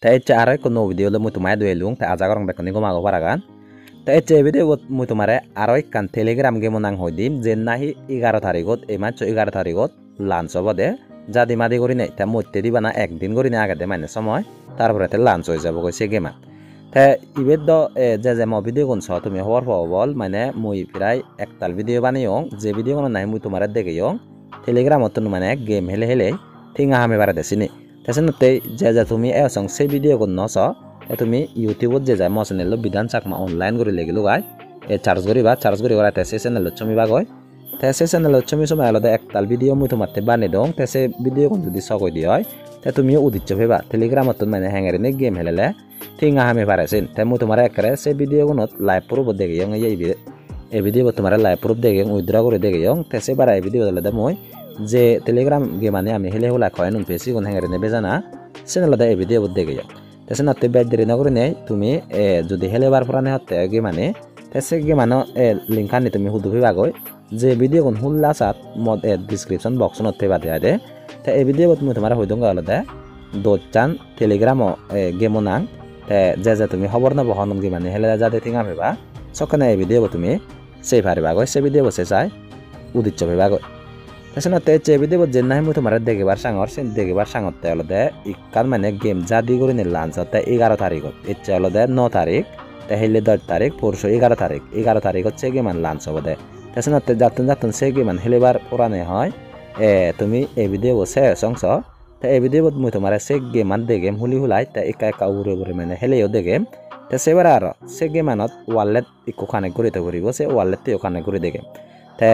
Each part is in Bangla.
te ecce aro ekko no video le mui tumai duelung te aja gorong bekkoni gomago paragan te ecce video bot mui tumare aro ekkan telegram game nang hoidim jen nahi 11 tarigot ei maccho 11 tarigot launch obode jadi madi gori nei te motte di bana ekদিন gori ne agede mane সময় তারপরে তে লাঞ্চ হয়ে যাব কইছে গেমা তে ইবেদ দ যে মো ভিডিও কোন ছ তুমি হওয়ার বল মানে মুই প্রায় একতাল ভিডিও বানিয়ং যে ভিডিও কোন নাই মুই তোমারে দেখিয়ং টেলিগ্রাম অত মানে গেম হেলে হেলে ঠিঙা হামে বারে দেছিনি তেসনতে যে তুমি এসং সে ভিডিও কোন নছ এ তুমি ইউটিউবত যে যায় মো চ্যানেল বিধান চাকমা অনলাইন করে লেগিলো গায় এ চার্জ করি ওরাতে সে channel চমি বাগয় te se channel chumi sumai alode ektal video mui tomatte bani dong te se video kon jodi sokoi di hoy te তুমি উদিচ্ছ ভেবা টেলিগ্রাম অত মানে হ্যাঙ্গারে নে গেম হেলেলে ঠিঙা হামে পারেছেন te মু তোমার একরে সে ভিডিও কোনত লাইভ প্রুফ দেখে ইয়ং এই ভিডিও তোমার লাইভ প্রুফ দেখে উইথড্র করে দেখে ইয়ং te se বারা এই ভিডিও দলে মই যে টেলিগ্রাম গেম মানে আমি হেলে হলা কয় নুন পেছি কোন হ্যাঙ্গারে নে বেজানা চ্যানেল দা এই ভিডিও দেখে ইয়ং te se নাতে ব্যাড দেরি নগরে নেই তুমি যদি হেলেবার পুরানে হতে গেম মানে te se গেম মানে লিংক আনি তুমি হুদু ভেবা গয় যে ভিডিও কোন হুল্লা সাত মদ ডিসক্রিপশন বক্স নতে বাদে আদে তে এই ভিডিও তুমি তোমার হইদং গালদে দোচান টেলিগ্রাম গেম নাং তে যে তুমি খবর না বহনম কি মানে হেলে যাতে থিঙা পেবা সকানে এই ভিডিও তুমি সেই পারিবা গয় সে ভিডিও বসে চাই উদিচ্ছ পেবা গয় তেসনা তে চে ভিডিও যে নাই মু তোমার দেখিবার সাঙ্গর সে দেখিবার সাঙ্গতে হলদে ইকান মানে গেম জাদি করে নি লাঞ্চ হতে 11 তারিখত ইচ্ছে হলদে 9 তারিখ তে হেলে 10 তারিখ পরশু 11 তারিখ হচ্ছে গেম লাঞ্চ হবে তেসনাতে যাতন সে গেমান হেলেবার পুরানে হয় তুমি এই ভিডিও বসে সংস তে এই ভিডিও মুই তোমার সে গেমান দে গেম হুলি হুলাই তে একা উড়ে মানে হেলেও দে গেম তে সেবার আর সে গেমানত ওয়ালেট ইকো কানেক্ট করিতে পারিব সে ওয়ালেট তে কানেক্ট করে দে গেম তে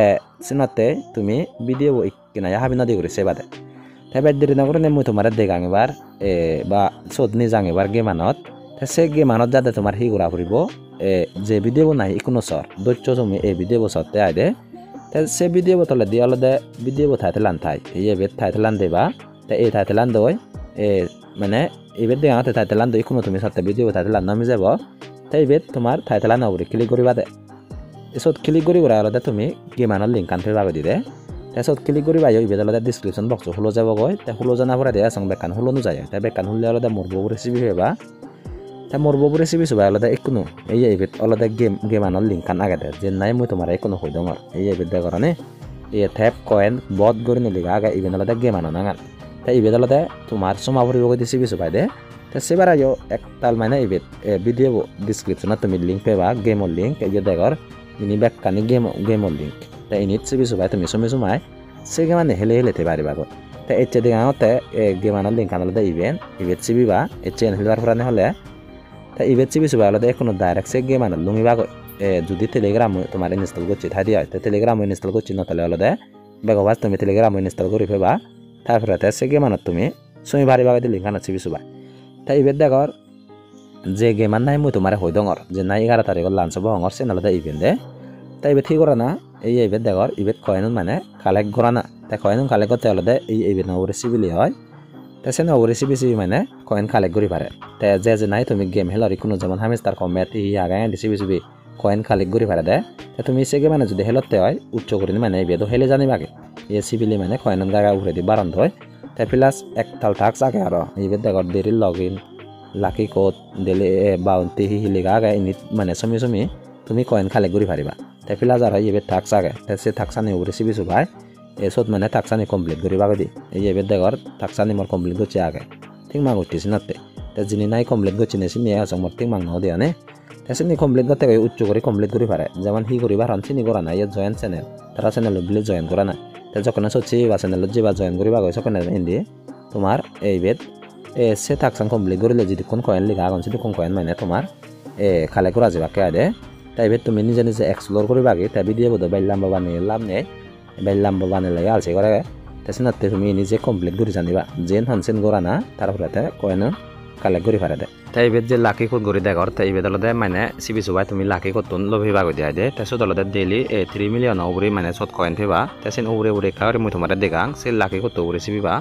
সিনতে তুমি ভিডিও কিনা হাবি নদি করে সেবাদে তে বেদরি নগরে নে মুই তোমার দে গাঙেবার বা সদনি জাঙেবার গেমানত তে সে গেমানত যাতে তোমার হি গুড়া ফুরিব যে ভিডিও নাই কোনো সর দৈত্য তুমি এই ভিডিও সরতে আইদে তে সে ভিডিও তলে দিয়ে আলাদা ভিডিও থাইতে থাই এই বেদ থাইতে দেবা তে এই থাইতে দই মানে এই বেদ দেওয়া থাইতে দই কোনো তুমি সরতে ভিডিও থাইতে নামি যাব তাই এই বেদ তোমার থাইতে নগরে ক্লিক করিবা দে এসত ক্লিক করি ওরা আলাদা তুমি গেমানোর লিঙ্ক আনতে পাবে দিদে এসত ক্লিক করিবা এই বেদ আলাদা ডিসক্রিপশন বক্স হলো যাব গয় তে হলো জানা পরে দেয়া সং বেকান হলো যায় তে বেকান হলে আলাদা মরবো রেসিপি হইবা তে মরবো রেসিপি সবাই আলাদা একনো এই বেদ আলাদা গেমানোর লিঙ্ক আন আগে যে নাই মুই তোমার একনো হই দঙর এই বেদ দে করনে এই ট্যাপ কয়েন বট গরি নি লিগা আগে ইভেন আলাদা গেমানো নাঙান তে এই বেদ আলাদা তোমার সমাবরি বগৈ রেসিপি সবাই দে তে সেবার আয়ো একতাল মানে এই বেদ ভিডিও ডিসক্রিপশনত তুমি লিঙ্ক পেবা গেমর লিঙ্ক এই দেখর ইনি বেকানি গেমর লিঙ্ক তে ইনিত সিবি সবাই তুমি সময় সে গেমানে হেলেতে পারিবা গো তে এচ্ছে দিগাতে গেমানোর লিঙ্ক আনলে ইভেন সিবিবা এচ্ছে হেলবার পুরানে হলে তা ইবেট চিবি সবাই আলাদা এখনো ডাইরেক্ট সে গেম আনা লুমি বাগ যদি টেলিগ্রাম তোমার ইনস্টল করছি থাই দিয়া টেলিগ্রাম ইনস্টল করছি না তাহলে আলাদা বেগবাস তুমি টেলিগ্রাম ইনস্টল করে ফেবা তারপরে সে গেম আনত তুমি সুমি বাড়ি বাগাই লিঙ্ক আনা চিবি সবাই তাই ইবেট দেখর যে গেম আন নাই মুই তোমার হই দঙর যে নাই 11 তারিখ লাঞ্চ হব হঙর সে আলাদা ইভেন দে তাই ইবেট ঠিক করা না এই ইবেট দেখর ইবেট কয়েন মানে কালেক্ট করা না তাই কয়েন কালেক্ট করতে আলাদা এই ইবেট নগরে সিবিলি হয় তেসে নগরে সিবি মানে কয়েন কালেক্ট করি পারে তে যে নাই তুমি গেম হেলরি কোনো যেমন হামিস্টার কমেট ই আগায় সিবি কয়েন কালেক্ট করি পারে দে তুমি সে গেম মানে যদি হেলতে হয় উচ্চ করি মানে এই বেদো হেলে জানি বাকে এ সিবিলি মানে কয়েন জায়গা উড়ে দি বারন্ত হয় তাই প্লাস একতাল টাক্স আগে আর এই বেদ দেখর দেরি log in lucky code daily bounty হিলিগা আগে ইনিট মানে সমি তুমি কয়েন কালেক্ট করি পারিবা তাই প্লাস আর এই বেদ টাক্স আগে তাই সে টাক্সানি উড়ে সিবি ভাই এসত মানে টাক্সানি কমপ্লিট করি বাগে দি এই এবার দেখর টাক্সানি মোর কমপ্লিট করছে আগে ঠিক মাং উঠিস নাতে তা যিনি নাই কমপ্লিট করছি নেছি নিয়ে আসং মোর ঠিক মাং নাও দিয়া নে তাসে নি কমপ্লিট করতে উচ্চ করে কমপ্লিট করি পারে যেমন হি করিবা রানছিনি করা না ইয়ে জয়েন চ্যানেল তারা চ্যানেল বিলে জয়েন করা না তা যখন সচ্ছি বা চ্যানেল যেবা জয়েন করিবা গয় সখন হিন্দি তোমার এই বেদ সে টাক্সান কমপ্লিট করিলে যদি কোন কয়েন লিখা আগন যদি কোন কয়েন মানে তোমার খালে করা যাবা কে আদে তাই বেদ তুমি নিজে এক্সপ্লোর করিবা গে তাই ভিডিও বোধ বাইলাম বাবা নিয়ে লাভ নেই বেললাম বাবানে লাগে আলছে করে তেসনাতে তুমি নিজে কমপ্লিট করে জানিবা জেন হানসেন গোরা না তারপরে কয়েন কালেক্ট করে পারে দে তাই বেদ যে লাকি কোড করে দেখর তাই বেদ আলাদা মানে সিবি সবাই তুমি লাকি কোড তুন লভিবা গই দিয়া দে তেসত আলাদা ডেইলি 3 মিলিয়ন ওবরি মানে সত কয়েন থেবা তেসেন ওবরে খাওয়ারে মুই তোমারে দেগাং সে লাকি কোড ওবরে সিবিবা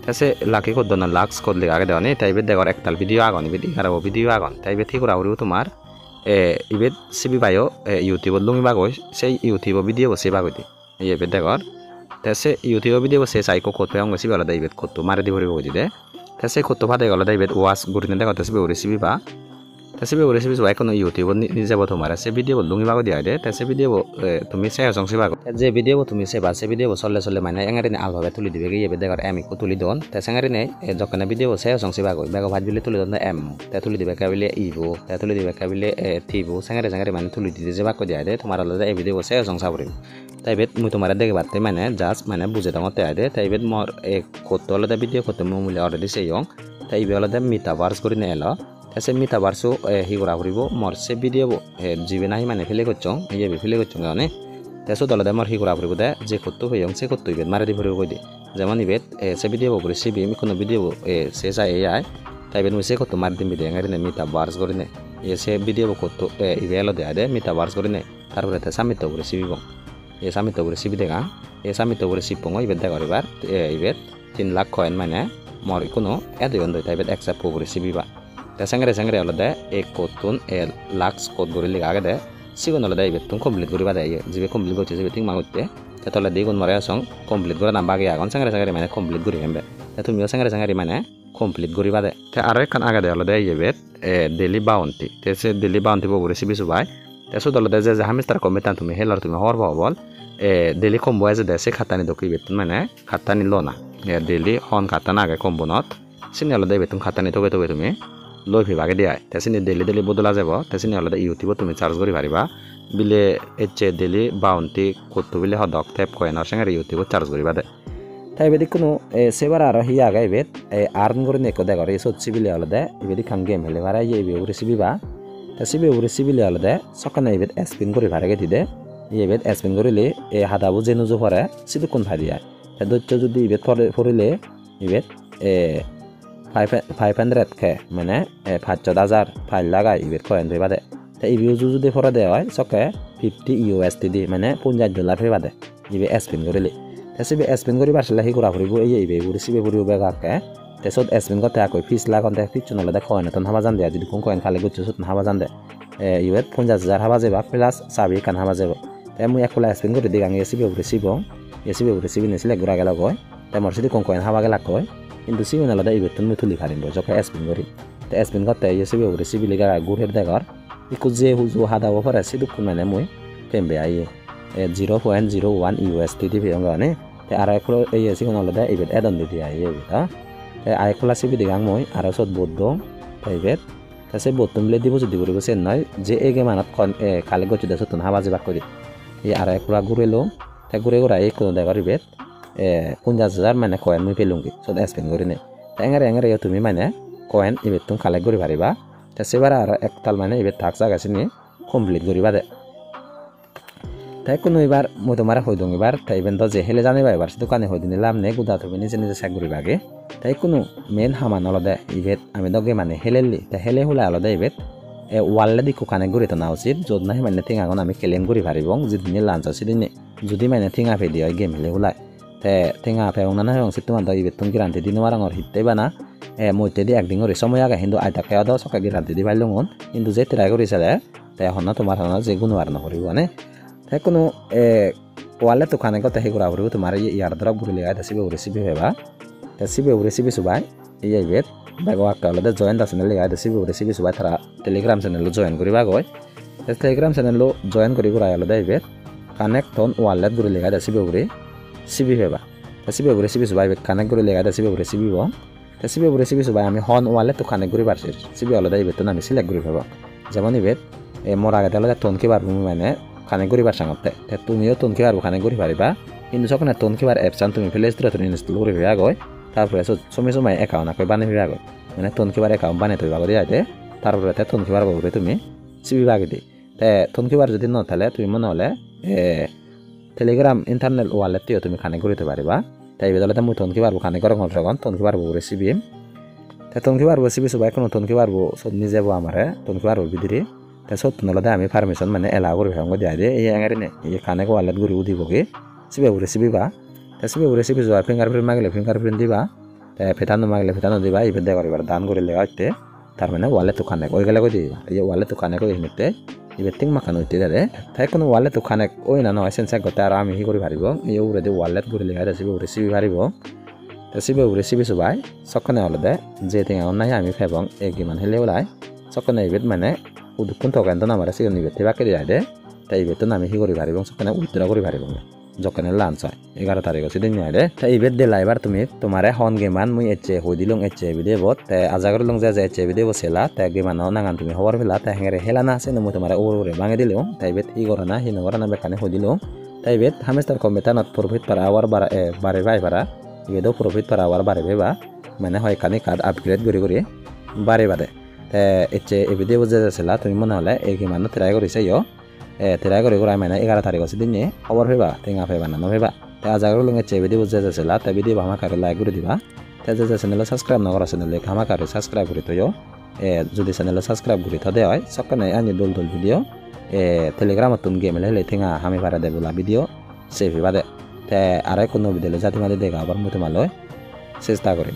তেসে লাকি কোড দনা লাক্স কোড লেগে আগে দেওয়ানি তাই বেদ দেখর একতাল ভিডিও আগন বেদি খারাপ ভিডিও আগন তাই বেদ ঠিক করা তোমার ইবেদ সিবি পাইও ইউটিউবত লুমিবা গই সেই ইউটিউব ভিডিও বসিবা গই দি এই বেদ দেখর তেসে ইউটিউব ভিডিও বসে সাইকো কোড পেয়ং গসি বলা দে ইবেদ কোড মারে দি ভরিব গই দে te sei kotto pade olode ibet watch guriney degotte sibe recipe ba te sibe recipe so ekono YouTube ni jabo tomare se video lungi bago diade te se video tumi se song sibago je video tumi se ba se video solle mane engari ne alphabet tuli dibe ge yebe degar m ko tuli don te sengari ne jokkana video se song sibago bego bhajbile tuli don m te tuli dibe kabile ibo te tuli dibe kabile tibo sengari mane tuli dide je bako diade tomar olode e video se song saburi তাই বেত মুই তোমারে দেখে বাতে মানে জাস্ট মানে বুঝে দামতে আইদে তাই বেত মোর এক কত হলদে ভিডিও কত মুলে অলরেডি সেইং তাই বে হলদে মেটাভার্স করে নে এলো তাসে মেটাভার্সও হি করা করিব মোর সে ভিডিও জিবে নাহি মানে ফেলে করছং এই যে ফেলে করছং গানে তাসো দলদে মোর হি করা করিব দে যে কত হইং সে কত ইবেত মারে দি ভরিব কই দি যেমন ইবেত সে ভিডিও করে সি বি কোন ভিডিও সে যায় এই তাই বেত মুই সে কত মার দিম ভিডিও গারি নে মেটাভার্স করে নে এই সে ভিডিও কত ইবে এলো দে আইদে মেটাভার্স করে নে তারপরে তে সামিট করে সিবিব ये सामित করে সিবি দেগা এই সামিত করে সিপঙ্গ ইবেত দেগরিবার ইবেত 3 লাখ কয়েন মানে মর কোনো এদই অন্ধ তাই ইবেত অ্যাকসেপ্ট করে সিবিবা তে সঙ্গে হলদে এক কোতুন এ লাখ কোড করে লিগা আগে দে সিগন হলদে ইবেত তুম কমপ্লিট করিবা দে জিবে কমপ্লিট করতে জিবে তিং মাগুতে তে তলে দিগুন মরে সং কমপ্লিট করে নাম বাগে আগন সঙ্গে মানে কমপ্লিট করি হেমবে তে তুমিও সঙ্গে মানে কমপ্লিট করিবা দে তে আরো একখান আগে দে হলদে ইবেত ডেইলি বাউন্টি তে সে ডেইলি বাউন্টি বগরে সিবি সুবাই তে সো দলদে যে হামিস্টার কমিটান তুমি হেলার তুমি হর বল daily combo as the sekhatani doki betun mane khatani lona daily hon khatana age combo not sinelo de betun khatani toge tumi loi phi bage dia tesini daily bodola jabo tesini alada youtube tumi charge kori pariba bile eche daily bounty kotto bile hodok tap coin or sangare youtube charge kori bade tai bedi kuno sebar aro hi aga ibet earn kori neko de gori sotchi bile alada ibedi kan game hele bara ye ibe recipe ba tasibe recipe bile alada sokana ibet spin kori parage dide ইবেত এসপেন করিলে এ হাদাবু জেনুজু পরে সিদুকুন ভারিয়া দৈত্য যদি ইবেত পড়িলে ইবেত 500 কে মানে 5,000 ফাইল লাগাই ইবেত কয়েন পেবা দে তা ইবিউ যদি পরে দেওয়া হয় সকে 50 USD দি মানে $50 পেবা দে ইবে এসপেন করিলে তাসিবে এসপেন করি বাসলা হি করা করিব এই ইবে রিসিভে করিব বেগাকে তেসত এসপেন করতে আকই ফিস লাগান দে পিছন হলে কয়েন তন হাবা জান দে যদি কোন কয়েন খালি গুচ্ছ সত হাবা জান দে ইবেত 50,000 হাবা যাবা প্লাস সাবি কান হাবা যাবা তাই মই একলা স্পেন করে দিগাং এসিবে রিসিভ নেছিলে গুড়া গেল কয় তাই মোর যদি কোন কয়েন হাবা গেলা কয় কিন্তু সিবে নালাদা ইবেতন মই তুলি ফারিব যখন স্পেন করি তাই স্পেন করতে এসিবে রিসিভ লিগা গুড়ের দেগার ইকু যে হুজু হাদাবো পরে সিদুক মানে মই পেমবে আইয়ে 0.01 USD দিবি অঙ্গানে তাই আর একলো এই এসি কোন আলাদা ইবেত এদন দিবি আইয়ে বিতা তাই আইকলা সিবি দিগাং মই আর সত বদ্ধ তাই ইবেত তাসে বত্তমলে দিব যদি বলিব সে নয় যে এগে মানত কালে গচ্ছু দেশ তুন হাবা যাবা করি এই আর একলা ঘুরেলো তাই ঘুরে এই কোনো দেখার ইবেত 50,000 মানে কয়েন মুই পেলুঙ্গি সব স্পেন করি নে এঙারে তুমি মানে কয়েন ইবেত তুমি কালেক্ট করি পারিবা তা সেবার আর একতাল মানে ইবেত থাক জাগাছি নি কমপ্লিট করিবা দে তাই কোনো এবার মই তোমার হই দং এবার তাই ইবেন তো যে হেলে জানিবা এবার দোকানে হই দিলাম নে গুদা তুমি নিজে চেক করিবা আগে তাই কোনো মেন হামান অলদে ইবেত আমি দগে মানে হেলেলি তাই হেলে হলে অলদে ইবেত ওয়ালে দিকু কানেক্ট করি তো না উচিত যদ নাহি মানে থিং আগন আমি ক্লেম করি পারিব যেদিনে লাঞ্চ আছে দিনে যদি মানে থিং আপে দিয়ে গেম হেলে ওলাই তে থিং আপে না না হং সিত মান ইবেত তুমি গ্যারান্টি দিন ওয়ারাঙর হিতে বানা মইতে দি একদিন করে সময় আগে কিন্তু আইতা খেয়া দাও সকা গ্যারান্টি দি পাইলুন কিন্তু যে ট্রাই করিছিলে তাই হন তোমার হন যে গুণ আর নকরিব মানে তাই কোনো ওয়ালে তো কানেক্ট করতে হে করা করিব তোমার ইয়ার দ্রব ঘুরে লাগা তাসিবে রেসিপি হেবা তাসিবে রেসিপি সুবাই এই ইবেত bago akka olode join da channel ga recipe subai thara telegram channel lo join koriba goy telegram channel lo join kori gora olode ibe connect on wallet guri lega da sibe guri sibi heba sibe guri sibi subai connect guri lega da sibe guri sibi bo sibe guri sibi subai ami hon wallet to connect guri barsir sibi olode ibe to nami select guri heba jemon ibe mora ga dala ton ke bar মানে connect guri bar sangotte te tumiyo ton ke bar connect guri pariba কিন্তু যখন ton ke bar apps তুমি play store to install guri heba goy তারপরে সময় অ্যাকাউন্ট আকই বানিয়ে ফিরা গো মানে তনকিবার অ্যাকাউন্ট বানিয়ে তৈবা করে আইতে তারপরে তে তনকিবার বলবে তুমি সিবি বাগে দি তে তনকিবার যদি ন তাহলে তুমি মনে হলে টেলিগ্রাম ইন্টারনেট ওয়ালেটটিও তুমি কানেক্ট করতে পারিবা তাই বেদলাতে মুই তনকিবার কানেক্ট করা যখন তনকিবার বলবে সিবি তে তনকিবার সিবি সবাই কোনো তনকিবার সব নিয়ে যাবো আমারে তনকিবার ভিতরে তে সব নলদে আমি পারমিশন মানে এলাও করে ভাঙ দিয়ে দে এই আঙারি নে এই কানেক্ট ওয়ালেট গুরি উদিবগে সিবি বলে সিবি বা তাসিবে রেসিপি জয় ফিঙ্গারপ্রিন্ট মাগলে ফিঙ্গারপ্রিন্ট দিবা তে ফেটানো মাগলে ফেটানো দিবা ইবে দে করিবার দান করে লেগাইতে তার মানে ওয়ালে তো কানেক্ট ওই গেলে কই দিবা এই ওয়ালে তো কানেক্ট কই নিতে ইবে তিং মাখানো হইতে দে তাই কোনো ওয়ালে তো কানেক্ট ওই না নয় সেন্স গতে আর আমি হি করি পারিব এই উরে দে ওয়ালেট করে লেগাই তাসিবে রেসিপি পারিব te sibe ugure sibe subai sokkone olode je tinga onnai ami febong egiman helewlai sokkone ibet mane udukkun togendon amare sigon ibet tebake diade te ibetton ami hi gori paribong sokkone withdraw gori paribong jokkone lunch hoy 11 tariko sidin nyade te ibet de laibar tumi tomare hon geman mui ecche hoidilong ecche video bot te ajagarlong je ecche video sela te geman no nangan tumi hobor pela te hengere helana se no tomare ore bange dilong te ibet hi gorana hi nogorana bekane hoidilong te ibet hamster kombetanot profit per hour bare bai para ibedo profit per hour bare beba mane hoy kani card upgrade gori gori bare bade te ecche e video je sela tumi mone hole e geman no try gori seyo try gori gora mane 11 tariko sidin hobor peba tenga peba na no peba te ajagarlong ecche video je sela te video hama kare like gori diba te je channel subscribe na gora channel hama kare subscribe gori toyo jodi channel subscribe gori thode hoy sokkane ani dol video telegram tum game le tenga hami para de bula video save bade te arai kono video jati male dega abar mutu maloy চেষ্টা করি।